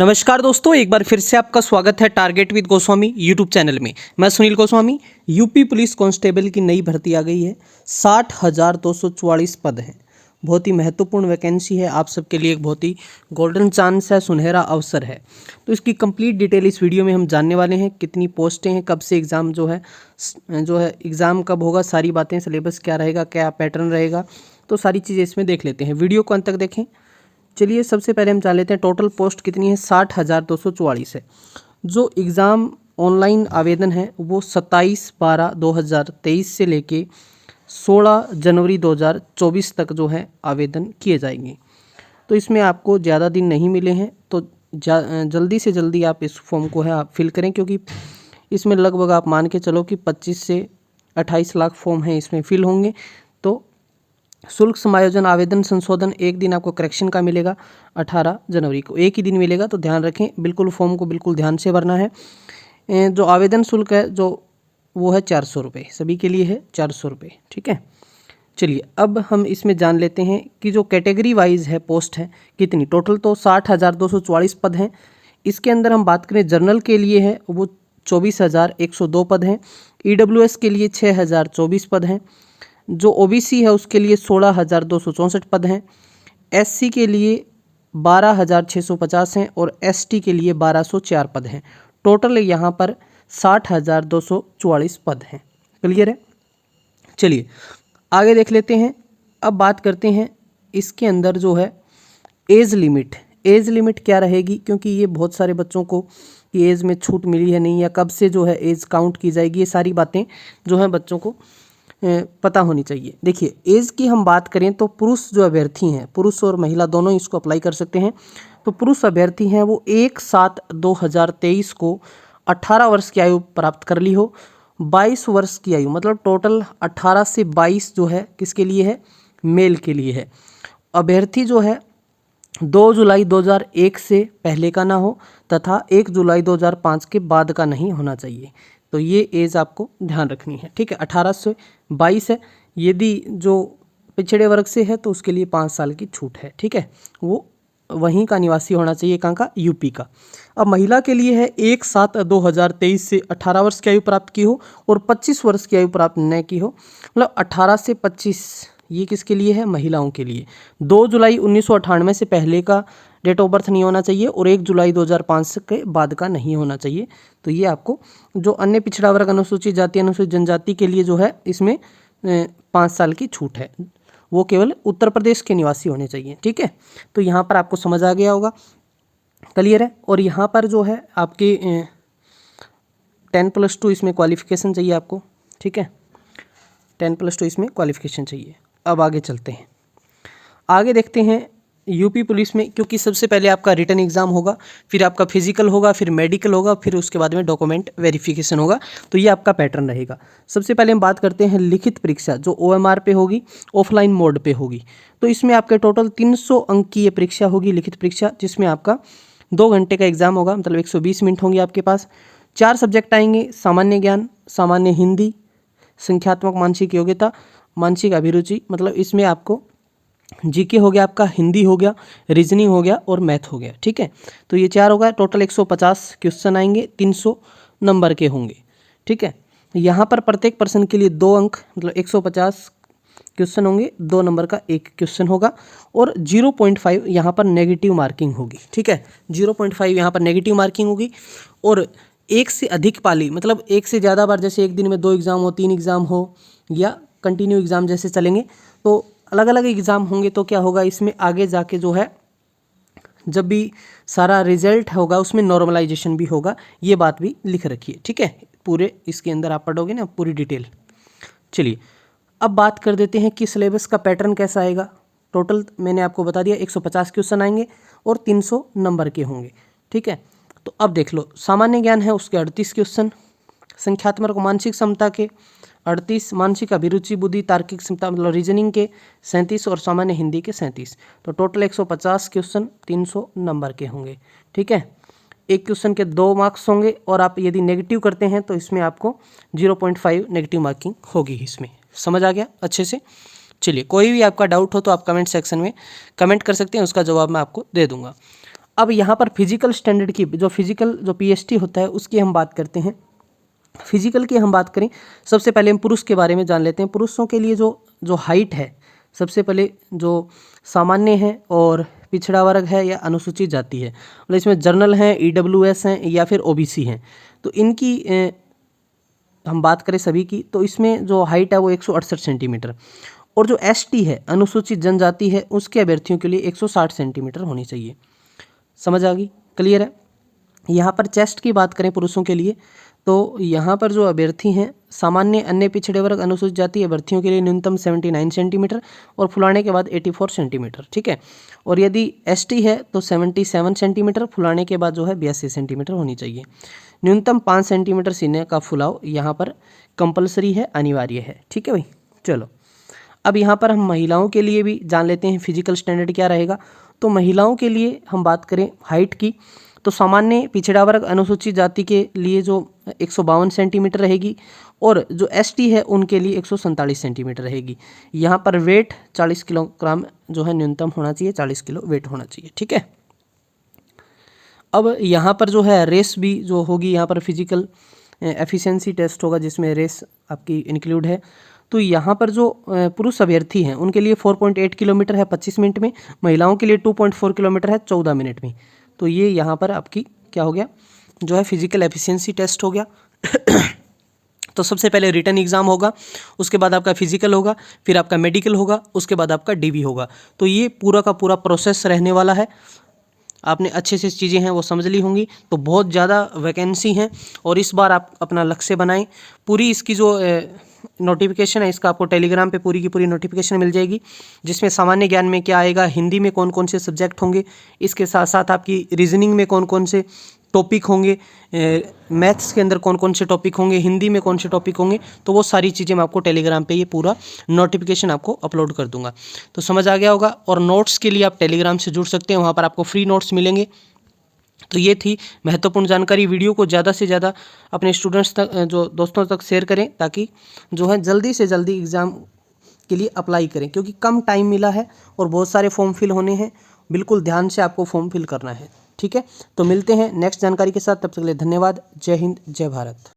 नमस्कार दोस्तों, एक बार फिर से आपका स्वागत है target with Goswami YouTube channel में। मैं Sunil Goswami. UP police constable की नई भर्ती आ गई है। 60,244 पद हैं। बहुत ही महत्वपूर्ण वैकेंसी है। आप सबके लिए एक बहुत ही गोल्डन चांस है, सुनहरा अवसर है। तो इसकी कंप्लीट डिटेल इस वीडियो में हम जानने वाले हैं। कितनी पोस्टें हैं, कब से एग्ज़ाम जो है एग्ज़ाम कब होगा, सारी बातें, सिलेबस क्या रहेगा, क्या पैटर्न रहेगा, तो सारी चीज़ें इसमें देख लेते हैं। वीडियो को अंत तक देखें। चलिए सबसे पहले हम जान लेते हैं टोटल पोस्ट कितनी है। 60,244 है। जो एग्ज़ाम ऑनलाइन आवेदन है वो 27/12/2023 से लेके 16 जनवरी 2024 तक जो है आवेदन किए जाएंगे। तो इसमें आपको ज़्यादा दिन नहीं मिले हैं, तो जल्दी से जल्दी आप इस फॉर्म को है आप फिल करें, क्योंकि इसमें लगभग आप मान के चलो कि 25 से 28 लाख फॉर्म हैं, इसमें फिल होंगे। तो शुल्क समायोजन आवेदन संशोधन एक दिन आपको करेक्शन का मिलेगा 18 जनवरी को, एक ही दिन मिलेगा। तो ध्यान रखें, बिल्कुल फॉर्म को बिल्कुल ध्यान से भरना है। जो आवेदन शुल्क है जो वो है 400 रुपये, सभी के लिए है 400 रुपये। ठीक है, चलिए अब हम इसमें जान लेते हैं कि जो कैटेगरी वाइज है पोस्ट है कितनी। टोटल तो 60,244 पद हैं। इसके अंदर हम बात करें जनरल के लिए है वो 24,102 पद हैं। EWS के लिए 6,024 पद हैं। जो ओबीसी है उसके लिए 16,264 पद हैं। एससी के लिए 12,650 हैं और एसटी के लिए 1,204 पद हैं। टोटल यहाँ पर 60,244 पद हैं। क्लियर है। चलिए आगे देख लेते हैं। अब बात करते हैं इसके अंदर जो है एज लिमिट क्या रहेगी, क्योंकि ये बहुत सारे बच्चों को कि एज में छूट मिली है नहीं, या कब से जो है एज काउंट की जाएगी, ये सारी बातें जो है बच्चों को पता होनी चाहिए। देखिए एज की हम बात करें तो पुरुष जो अभ्यर्थी हैं, पुरुष और महिला दोनों इसको अप्लाई कर सकते हैं। तो पुरुष अभ्यर्थी हैं वो 1/7/2023 को 18 वर्ष की आयु प्राप्त कर ली हो। 22 वर्ष की आयु मतलब टोटल 18 से 22 जो है किसके लिए है, मेल के लिए है। अभ्यर्थी जो है 2 जुलाई 2001 से पहले का ना हो तथा 1 जुलाई 2005 के बाद का नहीं होना चाहिए। तो ये एज आपको ध्यान रखनी है। ठीक है, 18 से 22 है। यदि जो पिछड़े वर्ग से है तो उसके लिए 5 साल की छूट है। ठीक है, वो वहीं का निवासी होना चाहिए, कहाँ का, यूपी का। अब महिला के लिए है 1/7/2023 से 18 वर्ष की आयु प्राप्त की हो और 25 वर्ष की आयु प्राप्त न की हो। मतलब 18 से 25 ये किसके लिए है, महिलाओं के लिए। 2 जुलाई 1998 से पहले का डेट ऑफ बर्थ नहीं होना चाहिए और 1 जुलाई 2005 के बाद का नहीं होना चाहिए। तो ये आपको जो अन्य पिछड़ा वर्ग, अनुसूचित जाति, अनुसूचित जनजाति के लिए जो है इसमें 5 साल की छूट है। वो केवल उत्तर प्रदेश के निवासी होने चाहिए। ठीक है, तो यहाँ पर आपको समझ आ गया होगा। क्लियर है। और यहाँ पर जो है आपकी 10+2 इसमें क्वालिफिकेशन चाहिए आपको। ठीक है, 10+2 इसमें क्वालिफिकेशन चाहिए। अब आगे चलते हैं, आगे देखते हैं यूपी पुलिस में, क्योंकि सबसे पहले आपका रिटन एग्जाम होगा, फिर आपका फिजिकल होगा, फिर मेडिकल होगा, फिर उसके बाद में डॉक्यूमेंट वेरिफिकेशन होगा। तो ये आपका पैटर्न रहेगा। सबसे पहले हम बात करते हैं लिखित परीक्षा, जो OMR पे होगी, ऑफलाइन मोड पे होगी। तो इसमें आपके टोटल 300 अंक की ये परीक्षा होगी, लिखित परीक्षा, जिसमें आपका 2 घंटे का एग्जाम होगा, मतलब 120 मिनट होंगे आपके पास। 4 सब्जेक्ट आएंगे, सामान्य ज्ञान, सामान्य हिंदी, संख्यात्मक मानसिक योग्यता, मानसिक अभिरुचि। मतलब इसमें आपको जीके हो गया, आपका हिंदी हो गया, रीजनिंग हो गया और मैथ हो गया। ठीक है, तो ये 4 होगा। टोटल 150 क्वेश्चन आएंगे, 300 नंबर के होंगे। ठीक है, यहाँ पर प्रत्येक पर्सन के लिए 2 अंक, मतलब 150 क्वेश्चन होंगे, 2 नंबर का एक क्वेश्चन होगा और 0.5 यहाँ पर नेगेटिव मार्किंग होगी। ठीक है, 0.5 यहाँ पर नेगेटिव मार्किंग होगी। और एक से अधिक पाली, मतलब एक से ज़्यादा बार, जैसे एक दिन में 2 एग्ज़ाम हो, 3 एग्ज़ाम हो, या कंटिन्यू एग्ज़ाम जैसे चलेंगे, तो अलग अलग एग्ज़ाम होंगे। तो क्या होगा, इसमें आगे जाके जो है जब भी सारा रिजल्ट होगा उसमें नॉर्मलाइजेशन भी होगा। ये बात भी लिख रखिए। ठीक है, पूरे इसके अंदर आप पढ़ोगे ना पूरी डिटेल। चलिए अब बात कर देते हैं कि सिलेबस का पैटर्न कैसा आएगा। टोटल मैंने आपको बता दिया 150 क्वेश्चन आएंगे और 300 नंबर के होंगे। ठीक है, तो अब देख लो, सामान्य ज्ञान है उसके 38 क्वेश्चन, संख्यात्मक मानसिक क्षमता के 38, मानसिक अभिरुचि, बुद्धि, तार्किक क्षमता मतलब रीजनिंग के 37 और सामान्य हिंदी के 37। तो टोटल 150 क्वेश्चन 300 नंबर के होंगे। ठीक है, एक क्वेश्चन के 2 मार्क्स होंगे और आप यदि नेगेटिव करते हैं तो इसमें आपको 0.5 नेगेटिव मार्किंग होगी। इसमें समझ आ गया अच्छे से। चलिए कोई भी आपका डाउट हो तो आप कमेंट सेक्शन में कमेंट कर सकते हैं, उसका जवाब मैं आपको दे दूंगा। अब यहाँ पर फिजिकल स्टैंडर्ड की जो फिजिकल जो PST होता है उसकी हम बात करते हैं। फिजिकल की हम बात करें, सबसे पहले हम पुरुष के बारे में जान लेते हैं। पुरुषों के लिए जो हाइट है, सबसे पहले जो सामान्य है और पिछड़ा वर्ग है या अनुसूचित जाति है, मतलब इसमें जनरल हैं, EWS हैं या फिर OBC हैं, तो इनकी हम बात करें सभी की, तो इसमें जो हाइट है वो 168 सेंटीमीटर, और जो ST है अनुसूचित जनजाति है उसके अभ्यर्थियों के लिए 160 सेंटीमीटर होनी चाहिए। समझ आ गई? क्लियर है? यहाँ पर चेस्ट की बात करें पुरुषों के लिए, तो यहाँ पर जो अभ्यर्थी हैं सामान्य अन्य पिछड़े वर्ग अनुसूचित जाति अभ्यर्थियों के लिए न्यूनतम 79 सेंटीमीटर और फुलाने के बाद 84 सेंटीमीटर, ठीक है। और यदि ST है तो 77 सेंटीमीटर, फुलाने के बाद जो है 82 सेंटीमीटर होनी चाहिए। न्यूनतम 5 सेंटीमीटर सीने का फुलाव यहाँ पर कंपलसरी है, अनिवार्य है, ठीक है भाई। चलो अब यहाँ पर हम महिलाओं के लिए भी जान लेते हैं फिजिकल स्टैंडर्ड क्या रहेगा। तो महिलाओं के लिए हम बात करें हाइट की, तो सामान्य पिछड़ा वर्ग अनुसूचित जाति के लिए जो 152 सेंटीमीटर रहेगी, और जो ST है उनके लिए 147 सेंटीमीटर रहेगी। यहाँ पर वेट 40 किलोग्राम जो है न्यूनतम होना चाहिए, 40 किलो वेट होना चाहिए, ठीक है। अब यहाँ पर जो है रेस भी जो होगी, यहाँ पर फिजिकल एफिशिएंसी टेस्ट होगा जिसमें रेस आपकी इंक्लूड है। तो यहाँ पर जो पुरुष अभ्यर्थी हैं उनके लिए 4.8 किलोमीटर है 25 मिनट में, महिलाओं के लिए 2.4 किलोमीटर है 14 मिनट में। तो ये यहाँ पर आपकी क्या हो गया, जो है फिजिकल एफिशिएंसी टेस्ट हो गया। तो सबसे पहले रिटन एग्जाम होगा, उसके बाद आपका फिजिकल होगा, फिर आपका मेडिकल होगा, उसके बाद आपका DB होगा। तो ये पूरा का पूरा प्रोसेस रहने वाला है। आपने अच्छे से चीज़ें हैं वो समझ ली होंगी। तो बहुत ज़्यादा वैकेंसी हैं और इस बार आप अपना लक्ष्य बनाएं। पूरी इसकी जो नोटिफिकेशन है इसका आपको टेलीग्राम पे पूरी की पूरी नोटिफिकेशन मिल जाएगी, जिसमें सामान्य ज्ञान में क्या आएगा, हिंदी में कौन कौन से सब्जेक्ट होंगे, इसके साथ साथ आपकी रीजनिंग में कौन कौन से टॉपिक होंगे, मैथ्स के अंदर कौन कौन से टॉपिक होंगे, हिंदी में कौन से टॉपिक होंगे, तो वो सारी चीज़ें मैं आपको टेलीग्राम पे ये पूरा नोटिफिकेशन आपको अपलोड कर दूंगा। तो समझ आ गया होगा। और नोट्स के लिए आप टेलीग्राम से जुड़ सकते हैं, वहाँ पर आपको फ्री नोट्स मिलेंगे। तो ये थी महत्वपूर्ण जानकारी। वीडियो को ज़्यादा से ज़्यादा अपने स्टूडेंट्स तक, जो दोस्तों तक शेयर करें, ताकि जो है जल्दी से जल्दी एग्ज़ाम के लिए अप्लाई करें, क्योंकि कम टाइम मिला है और बहुत सारे फॉर्म फिल होने हैं। बिल्कुल ध्यान से आपको फॉर्म फिल करना है, ठीक है। तो मिलते हैं नेक्स्ट जानकारी के साथ, तब तक के लिए धन्यवाद। जय हिंद, जय भारत।